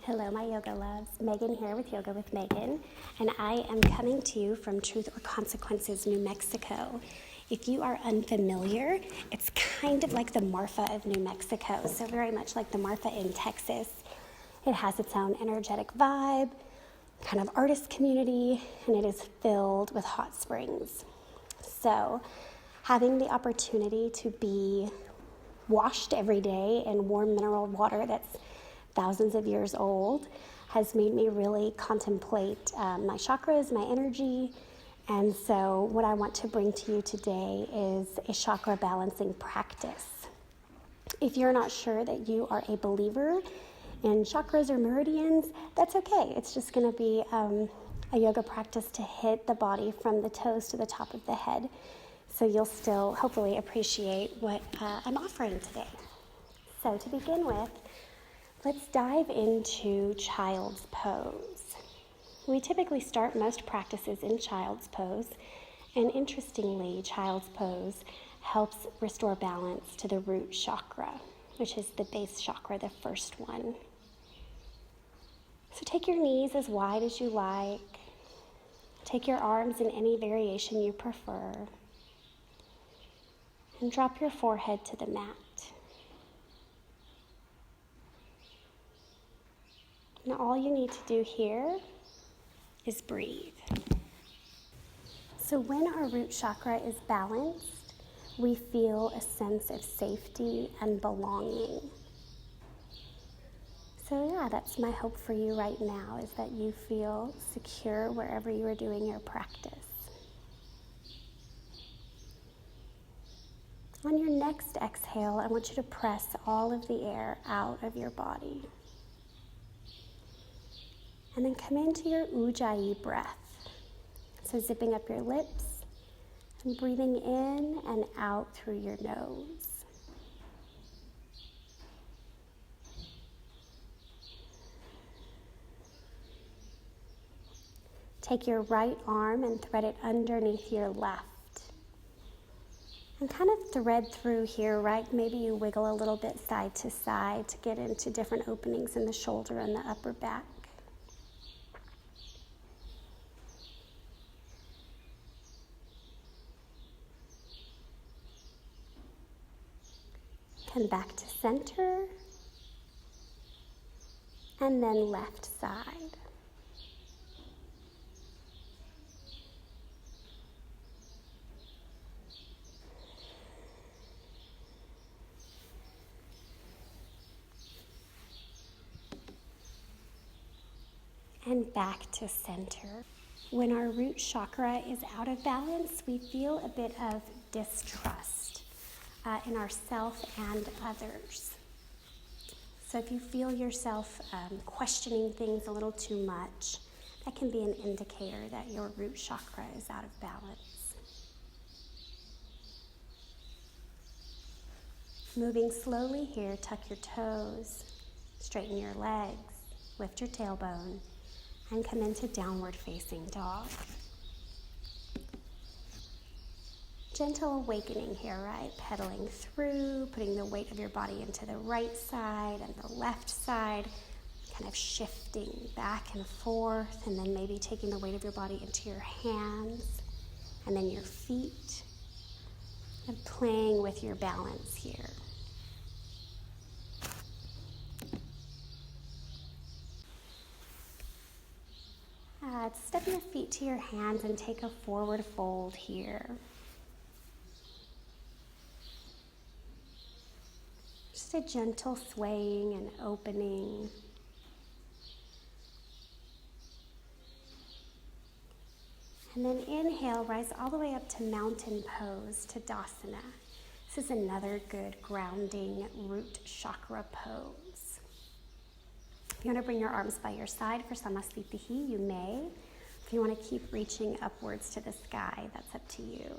Hello, my yoga loves. Megan here with Yoga with Megan, and I am coming to you from Truth or Consequences, New Mexico. If you are unfamiliar, it's kind of like the Marfa of New Mexico, so very much like the Marfa in Texas. It has its own energetic vibe, kind of artist community, and it is filled with hot springs. So having the opportunity to be washed every day in warm mineral water that's thousands of years old has made me really contemplate my chakras, my energy. And so what I want to bring to you today is a chakra balancing practice. If you're not sure that you are a believer in chakras or meridians, that's okay. It's just going to be a yoga practice to hit the body from the toes to the top of the head. So you'll still hopefully appreciate what I'm offering today. So to begin with, let's dive into child's pose. We typically start most practices in child's pose, and interestingly, child's pose helps restore balance to the root chakra, which is the base chakra, the first one. So take your knees as wide as you like. Take your arms in any variation you prefer. And drop your forehead to the mat. Now all you need to do here is breathe. So when our root chakra is balanced, we feel a sense of safety and belonging. So yeah, that's my hope for you right now, is that you feel secure wherever you are doing your practice. On your next exhale, I want you to press all of the air out of your body. And then come into your Ujjayi breath. So zipping up your lips and breathing in and out through your nose. Take your right arm and thread it underneath your left. And kind of thread through here, right? Maybe you wiggle a little bit side to side to get into different openings in the shoulder and the upper back. Come back to center, and then left side. And back to center. When our root chakra is out of balance, we feel a bit of distrust in ourselves and others. So if you feel yourself questioning things a little too much, that can be an indicator that your root chakra is out of balance. Moving slowly here, tuck your toes, straighten your legs, lift your tailbone, and come into downward facing dog. Gentle awakening here, right? Pedaling through, putting the weight of your body into the right side and the left side, kind of shifting back and forth, and then maybe taking the weight of your body into your hands and then your feet, and playing with your balance here. Step your feet to your hands and take a forward fold here. Just a gentle swaying and opening. And then inhale, rise all the way up to mountain pose, to Tadasana. This is another good grounding root chakra pose. If you want to bring your arms by your side for Samasthitihi, you may. If you want to keep reaching upwards to the sky, that's up to you.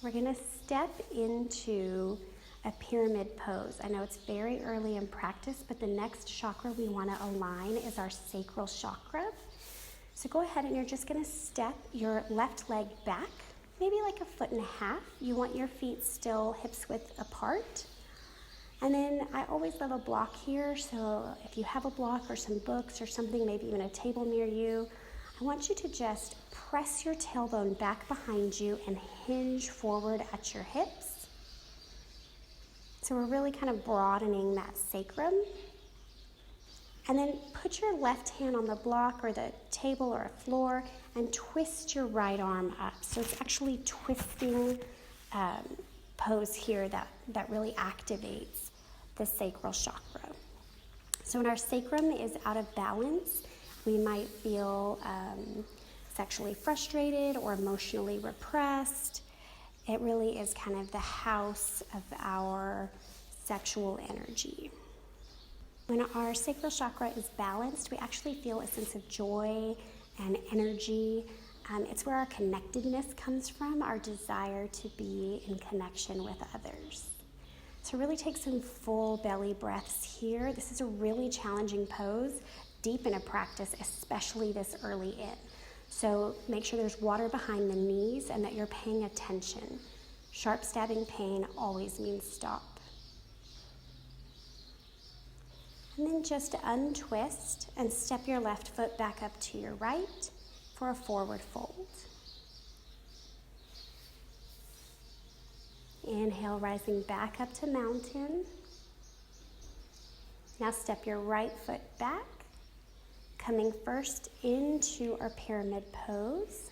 We're going to step into a pyramid pose. I know it's very early in practice, but the next chakra we want to align is our sacral chakra. So go ahead and you're just going to step your left leg back maybe like 1.5 feet. You want your feet still hips width apart. And then I always love a block here, so if you have a block or some books or something, maybe even a table near you, I want you to just press your tailbone back behind you and hinge forward at your hips. So we're really kind of broadening that sacrum. And then put your left hand on the block or the table or a floor and twist your right arm up. So it's actually twisting pose here that really activates the sacral chakra. So when our sacrum is out of balance, we might feel sexually frustrated or emotionally repressed. It really is kind of the house of our sexual energy. When our sacral chakra is balanced, we actually feel a sense of joy and energy. It's where our connectedness comes from, our desire to be in connection with others. So really take some full belly breaths here. This is a really challenging pose, deep in a practice, especially this early in. So make sure there's water behind the knees and that you're paying attention. Sharp stabbing pain always means stop. And then just untwist and step your left foot back up to your right for a forward fold. Inhale, rising back up to mountain. Now step your right foot back, coming first into our pyramid pose.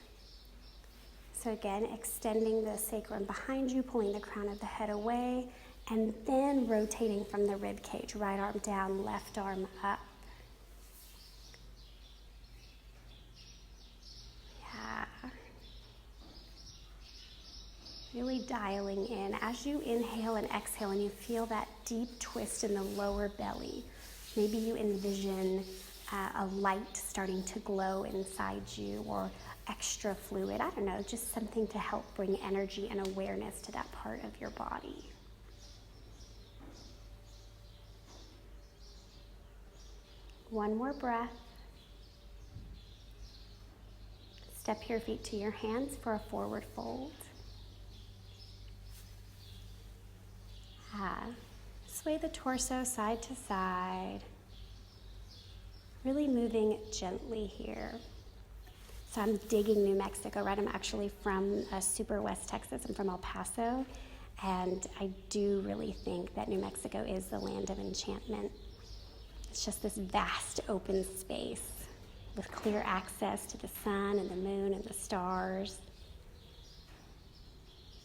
So again, extending the sacrum behind you, pulling the crown of the head away, and then rotating from the rib cage, right arm down, left arm up. Yeah. Really dialing in. As you inhale and exhale and you feel that deep twist in the lower belly, maybe you envision a light starting to glow inside you or extra fluid. I don't know, just something to help bring energy and awareness to that part of your body. One more breath. Step your feet to your hands for a forward fold. Sway the torso side to side. Really moving gently here. So I'm digging New Mexico, right? I'm actually from super West Texas. I'm from El Paso. And I do really think that New Mexico is the land of enchantment. It's just this vast open space with clear access to the sun and the moon and the stars.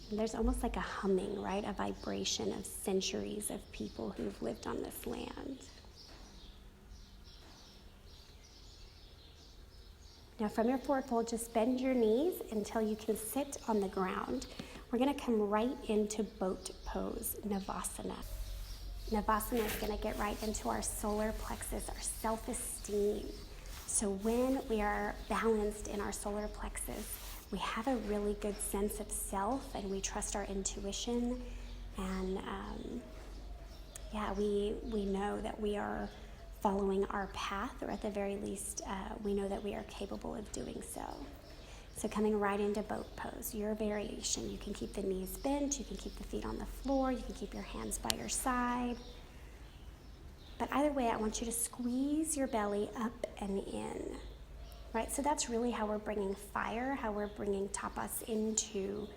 And there's almost like a humming, right? A vibration of centuries of people who've lived on this land. Now from your forward fold, just bend your knees until you can sit on the ground. We're gonna come right into boat pose, Navasana. Navasana is gonna get right into our solar plexus, our self-esteem. So when we are balanced in our solar plexus, we have a really good sense of self and we trust our intuition. And we know that we are following our path, or at the very least, we know that we are capable of doing so. So coming right into boat pose, your variation. You can keep the knees bent, you can keep the feet on the floor, you can keep your hands by your side. But either way, I want you to squeeze your belly up and in, right? So that's really how we're bringing fire, how we're bringing tapas into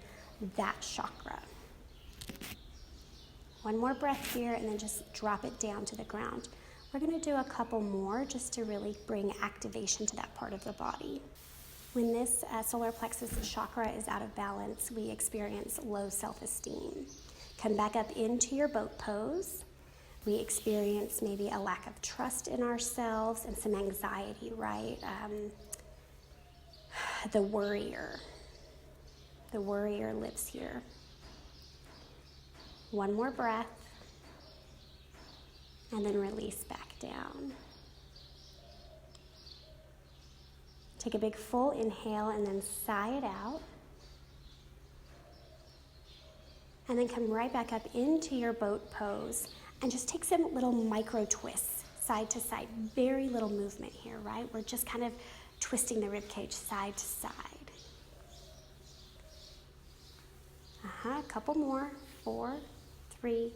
that chakra. One more breath here and then just drop it down to the ground. We're gonna do a couple more just to really bring activation to that part of the body. When this solar plexus chakra is out of balance, we experience low self-esteem. Come back up into your boat pose. We experience maybe a lack of trust in ourselves and some anxiety, right? The worrier lives here. One more breath, and then release back down. Take a big full inhale and then sigh it out. And then come right back up into your boat pose and just take some little micro twists side to side. Very little movement here, right? We're just kind of twisting the rib cage side to side. A couple more. 4, 3,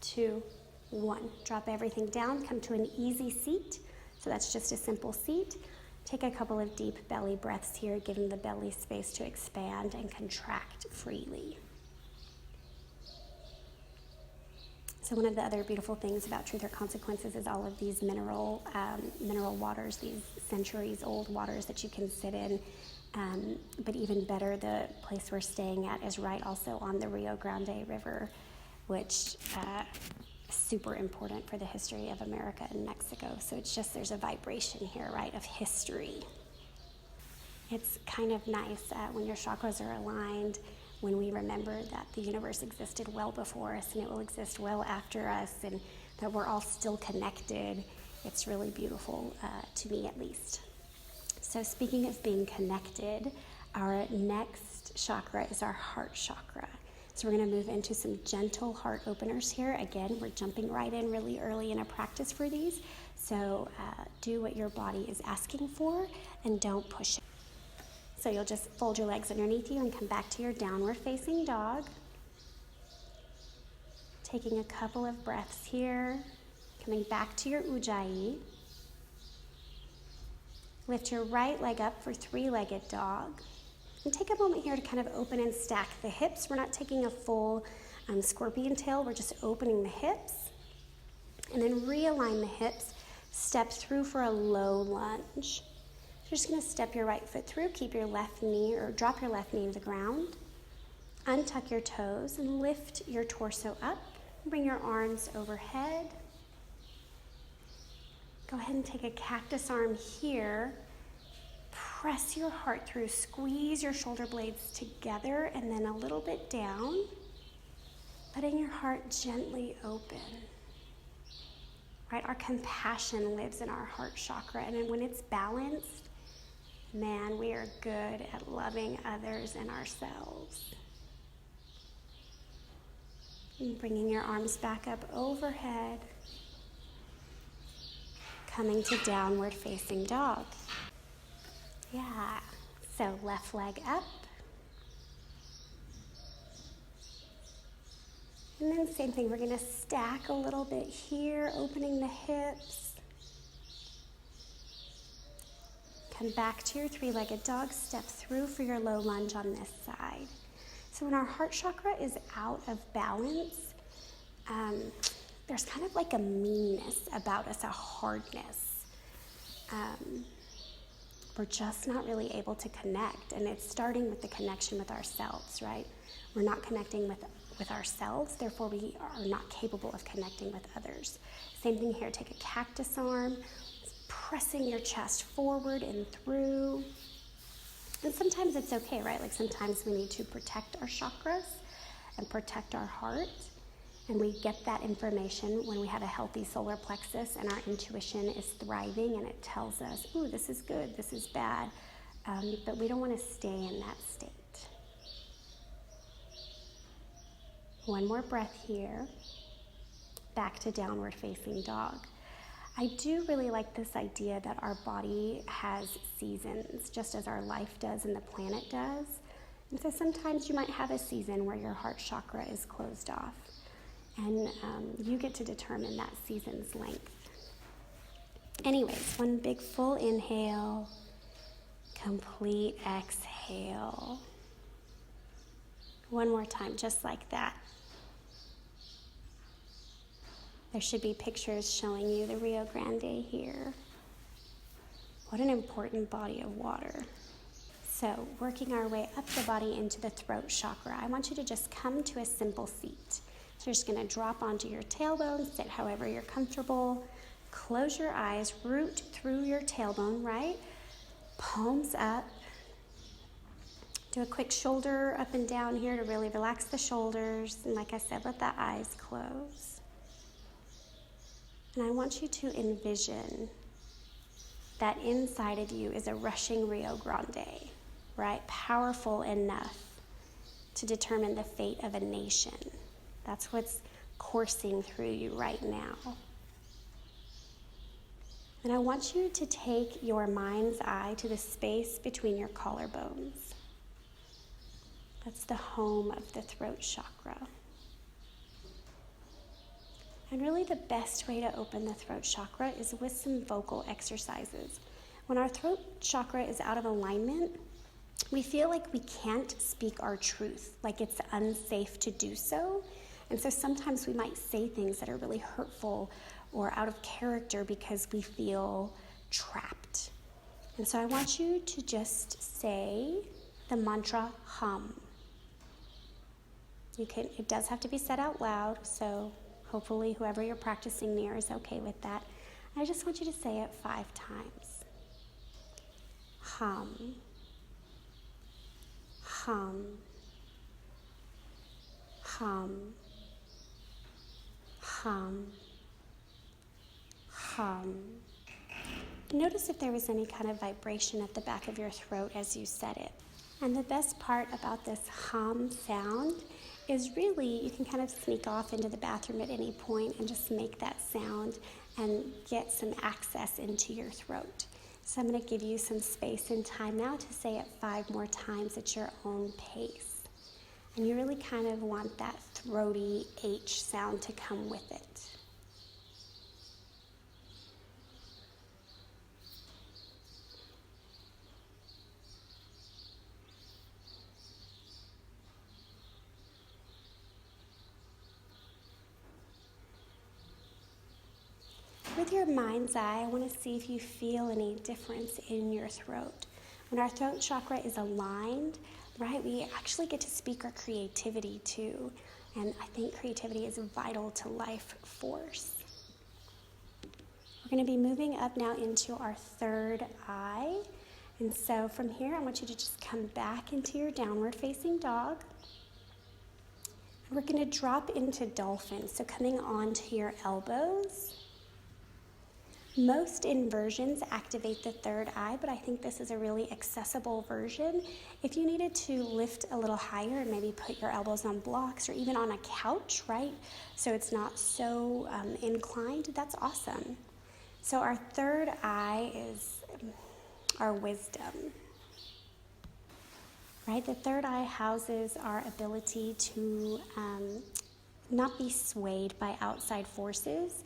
2, 1. Drop everything down, come to an easy seat. So that's just a simple seat. Take a couple of deep belly breaths here, giving the belly space to expand and contract freely. So one of the other beautiful things about Truth or Consequences is all of these mineral waters, these centuries-old waters that you can sit in. But even better, the place we're staying at is right also on the Rio Grande River, which is super important for the history of America and Mexico. So it's just, there's a vibration here, right, of history. It's kind of nice when your chakras are aligned, when we remember that the universe existed well before us and it will exist well after us, and that we're all still connected. It's really beautiful, to me at least. So speaking of being connected, our next chakra is our heart chakra. So we're going to move into some gentle heart openers here. Again, we're jumping right in really early in a practice for these. So do what your body is asking for and don't push it. So you'll just fold your legs underneath you and come back to your downward facing dog. Taking a couple of breaths here. Coming back to your ujjayi. Lift your right leg up for three-legged dog. And take a moment here to kind of open and stack the hips. We're not taking a full scorpion tail. We're just opening the hips. And then realign the hips. Step through for a low lunge. You're just going to step your right foot through. Keep your left knee, or drop your left knee to the ground. Untuck your toes and lift your torso up. Bring your arms overhead. Go ahead and take a cactus arm here. Press your heart through, squeeze your shoulder blades together and then a little bit down, letting your heart gently open. Right, our compassion lives in our heart chakra, and when it's balanced, man, we are good at loving others and ourselves. And bringing your arms back up overhead, coming to downward facing dog. Yeah, so left leg up. And then same thing, we're going to stack a little bit here, opening the hips. Come back to your three-legged dog, step through for your low lunge on this side. So when our heart chakra is out of balance, there's kind of like a meanness about us, a hardness. We're just not really able to connect, and it's starting with the connection with ourselves, right? We're not connecting with ourselves, therefore we are not capable of connecting with others. Same thing here, take a cactus arm, pressing your chest forward and through. And sometimes it's okay, right? Like sometimes we need to protect our chakras and protect our heart. And we get that information when we have a healthy solar plexus and our intuition is thriving and it tells us, ooh, this is good, this is bad. But we don't want to stay in that state. One more breath here. Back to downward facing dog. I do really like this idea that our body has seasons, just as our life does and the planet does. And so sometimes you might have a season where your heart chakra is closed off. And you get to determine that season's length. Anyways, one big full inhale, complete exhale. One more time, just like that. There should be pictures showing you the Rio Grande here. What an important body of water. So, working our way up the body into the throat chakra, I want you to just come to a simple seat. So you're just going to drop onto your tailbone, sit however you're comfortable. Close your eyes, root through your tailbone, right? Palms up. Do a quick shoulder up and down here to really relax the shoulders. And like I said, let the eyes close. And I want you to envision that inside of you is a rushing Rio Grande, right? Powerful enough to determine the fate of a nation. That's what's coursing through you right now. And I want you to take your mind's eye to the space between your collarbones. That's the home of the throat chakra. And really the best way to open the throat chakra is with some vocal exercises. When our throat chakra is out of alignment, we feel like we can't speak our truth, like it's unsafe to do so. And so sometimes we might say things that are really hurtful or out of character because we feel trapped. And so I want you to just say the mantra hum. It does have to be said out loud, so hopefully whoever you're practicing near is okay with that. I just want you to say it 5 times. Hum. Hum. Hum. Hum. Hum. Notice if there was any kind of vibration at the back of your throat as you said it. And the best part about this hum sound is really you can kind of sneak off into the bathroom at any point and just make that sound and get some access into your throat. So I'm going to give you some space and time now to say it 5 more times at your own pace. And you really kind of want that throaty H sound to come with it. With your mind's eye, I want to see if you feel any difference in your throat. When our throat chakra is aligned, right, we actually get to speak our creativity too. And I think creativity is vital to life force. We're going to be moving up now into our third eye. And so from here, I want you to just come back into your downward facing dog. And we're going to drop into dolphin. So coming onto your elbows. Most inversions activate the third eye, but I think this is a really accessible version. If you needed to lift a little higher and maybe put your elbows on blocks or even on a couch, right? So it's not so inclined, that's awesome. So our third eye is our wisdom, right? The third eye houses our ability to not be swayed by outside forces,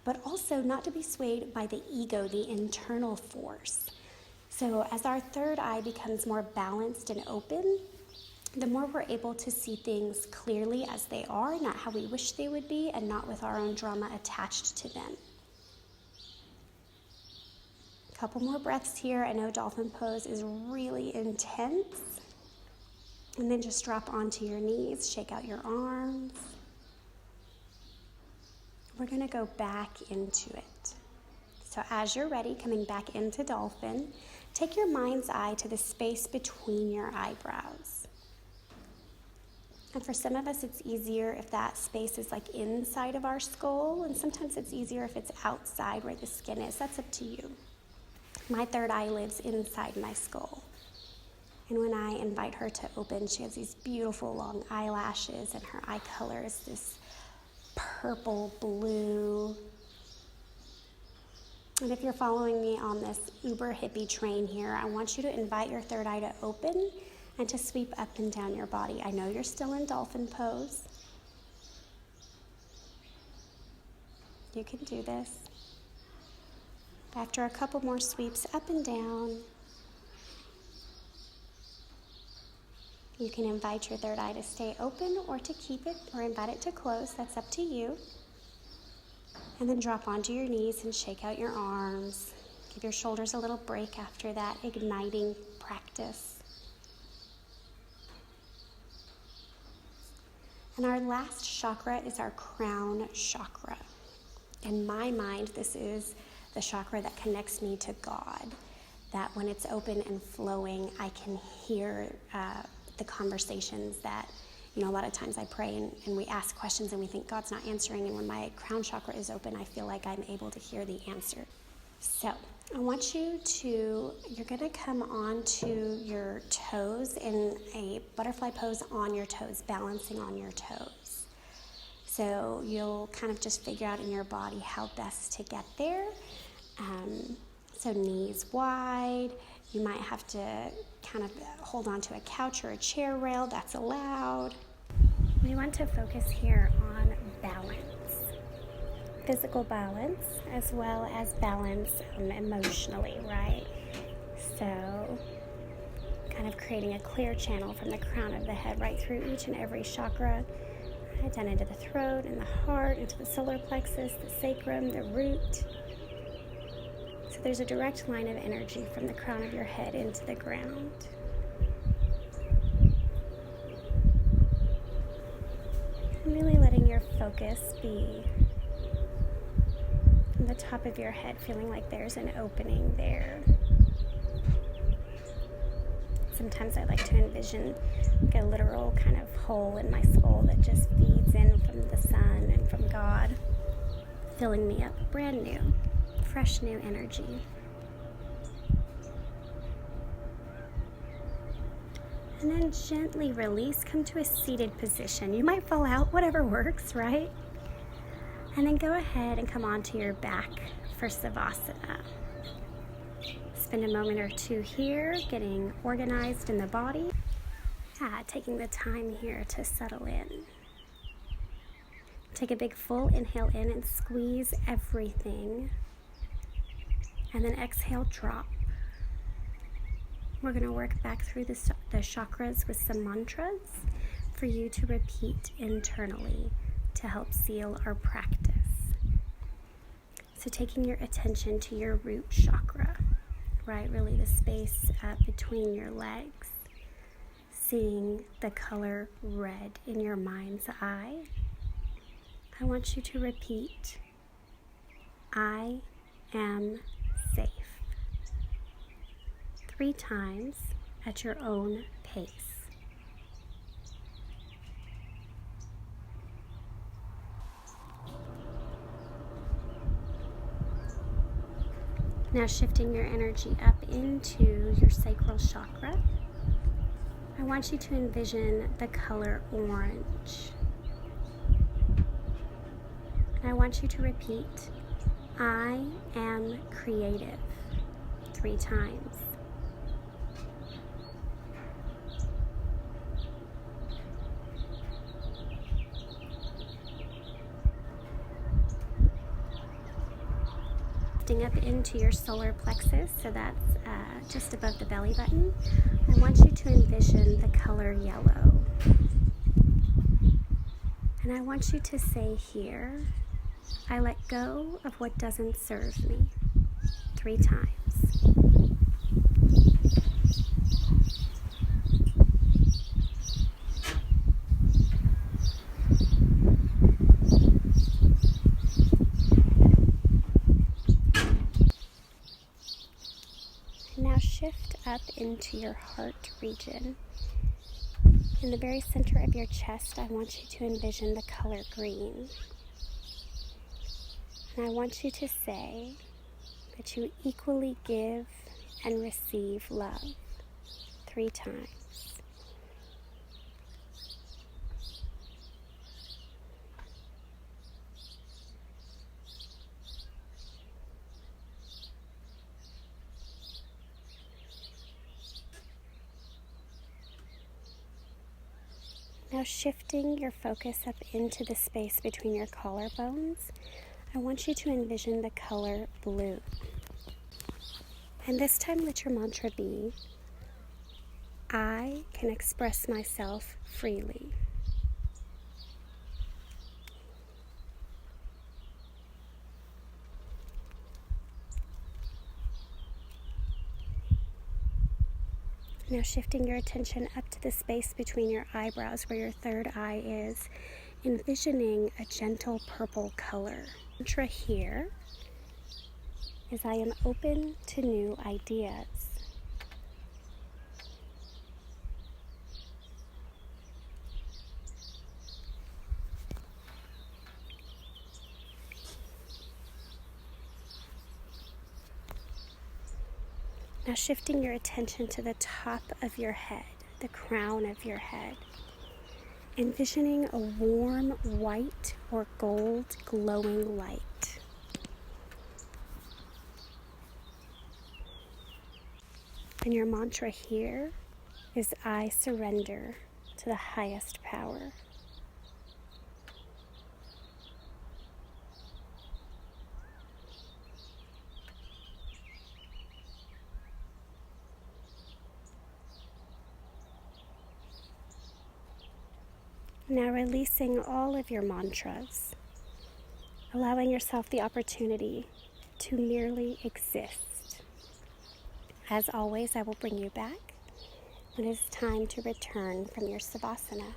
but also not to be swayed by the ego, the internal force. So as our third eye becomes more balanced and open, the more we're able to see things clearly as they are, not how we wish they would be, and not with our own drama attached to them. A couple more breaths here. I know dolphin pose is really intense. And then just drop onto your knees, shake out your arms. We're going to go back into it. So as you're ready, coming back into dolphin, take your mind's eye to the space between your eyebrows. And for some of us, it's easier if that space is like inside of our skull, and sometimes it's easier if it's outside where the skin is. That's up to you. My third eye lives inside my skull. And when I invite her to open, she has these beautiful long eyelashes, and her eye color is this purple blue. And if you're following me on this uber hippie train here, I want you to invite your third eye to open and to sweep up and down your body. I know you're still in dolphin pose. You can do this. After a couple more sweeps up and down, you can invite your third eye to stay open or to keep it, or invite it to close. That's up to you. And then drop onto your knees and shake out your arms. Give your shoulders a little break after that igniting practice. And our last chakra is our crown chakra. In my mind, this is the chakra that connects me to God. That when it's open and flowing, I can hear the conversations that, a lot of times I pray and we ask questions and we think God's not answering, and when my crown chakra is open, I feel like I'm able to hear the answer. So I want you're going to come onto your toes in a butterfly pose on your toes, balancing on your toes. So you'll kind of just figure out in your body how best to get there. So knees wide, You might have to kind of hold on to a couch or a chair rail, that's allowed. We want to focus here on balance, physical balance, as well as balance emotionally, right? So kind of creating a clear channel from the crown of the head right through each and every chakra, right down into the throat and the heart, into the solar plexus, the sacrum, the root. So there's a direct line of energy from the crown of your head into the ground. And really letting your focus be on the top of your head, feeling like there's an opening there. Sometimes I like to envision like a literal kind of hole in my soul that just feeds in from the sun and from God, filling me up brand new, fresh new energy. And then gently release, come to a seated position. You might fall out, whatever works, right? And then go ahead and come onto your back for Savasana. Spend a moment or two here, getting organized in the body. Taking the time here to settle in. Take a big full inhale in and squeeze everything. And then exhale, drop. We're going to work back through the chakras with some mantras for you to repeat internally to help seal our practice. So taking your attention to your root chakra, right? Really the space between your legs. Seeing the color red in your mind's eye. I want you to repeat, I am safe. 3 times at your own pace. Now shifting your energy up into your sacral chakra. I want you to envision the color orange. And I want you to repeat, I am creative, 3 times. Up into your solar plexus, so that's just above the belly button. I want you to envision the color yellow. And I want you to say here, I let go of what doesn't serve me, 3 times. Now shift up into your heart region. In the very center of your chest, I want you to envision the color green. And I want you to say that you equally give and receive love, 3 times. Now shifting your focus up into the space between your collarbones, I want you to envision the color blue. And this time let your mantra be, I can express myself freely. Now shifting your attention up to the space between your eyebrows where your third eye is, envisioning a gentle purple color. Mantra here is I am open to new ideas. Now shifting your attention to the top of your head, the crown of your head. Envisioning a warm white or gold glowing light. And your mantra here is I surrender to the highest power. Now releasing all of your mantras, allowing yourself the opportunity to merely exist. As always, I will bring you back when it is time to return from your Savasana.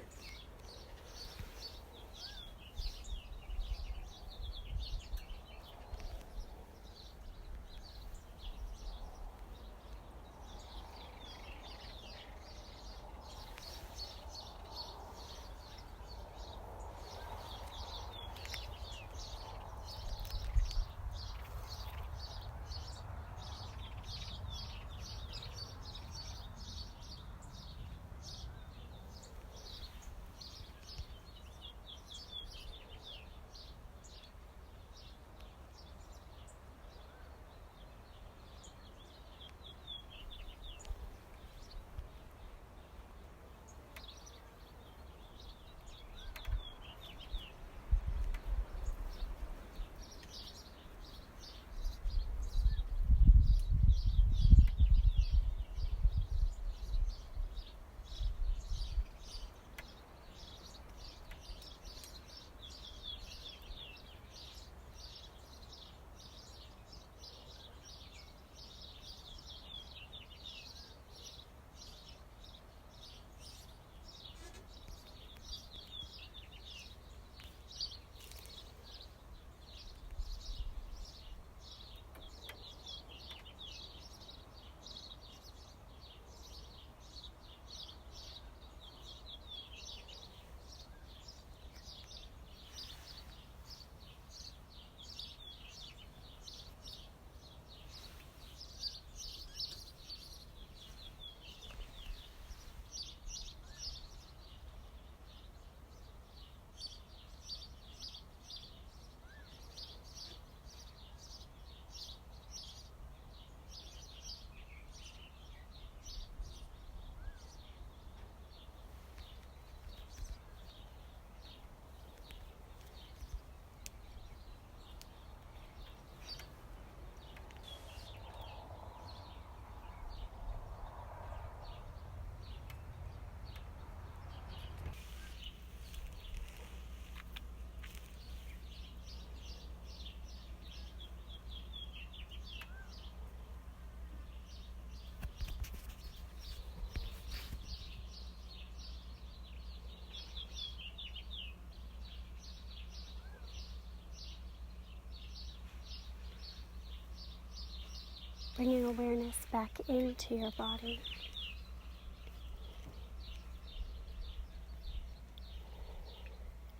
Bringing awareness back into your body.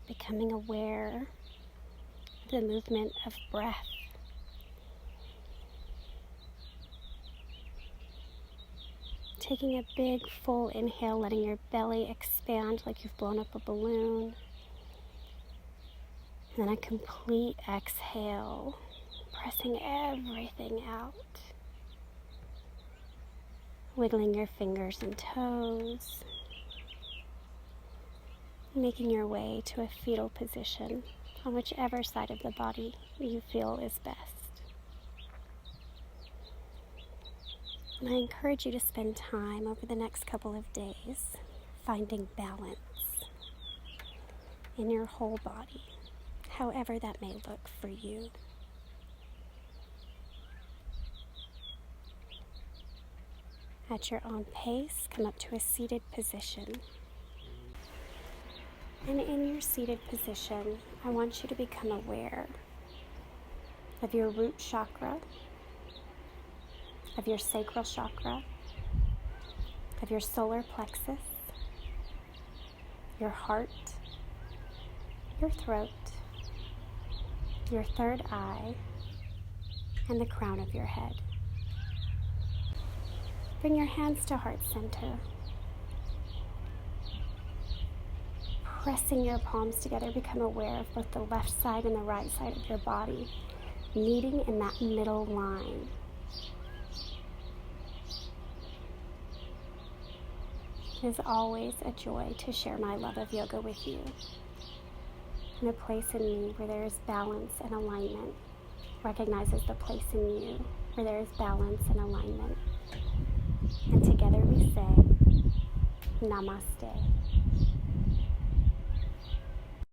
Becoming aware of the movement of breath. Taking a big full inhale, letting your belly expand like you've blown up a balloon. And then a complete exhale, pressing everything out. Wiggling your fingers and toes. Making your way to a fetal position on whichever side of the body you feel is best. And I encourage you to spend time over the next couple of days finding balance in your whole body, however that may look for you. At your own pace, come up to a seated position. And in your seated position, I want you to become aware of your root chakra, of your sacral chakra, of your solar plexus, your heart, your throat, your third eye, and the crown of your head. Bring your hands to heart center. Pressing your palms together, become aware of both the left side and the right side of your body, meeting in that middle line. It is always a joy to share my love of yoga with you. And a place in me where there is balance and alignment recognizes the place in you where there is balance and alignment. And together we say, Namaste.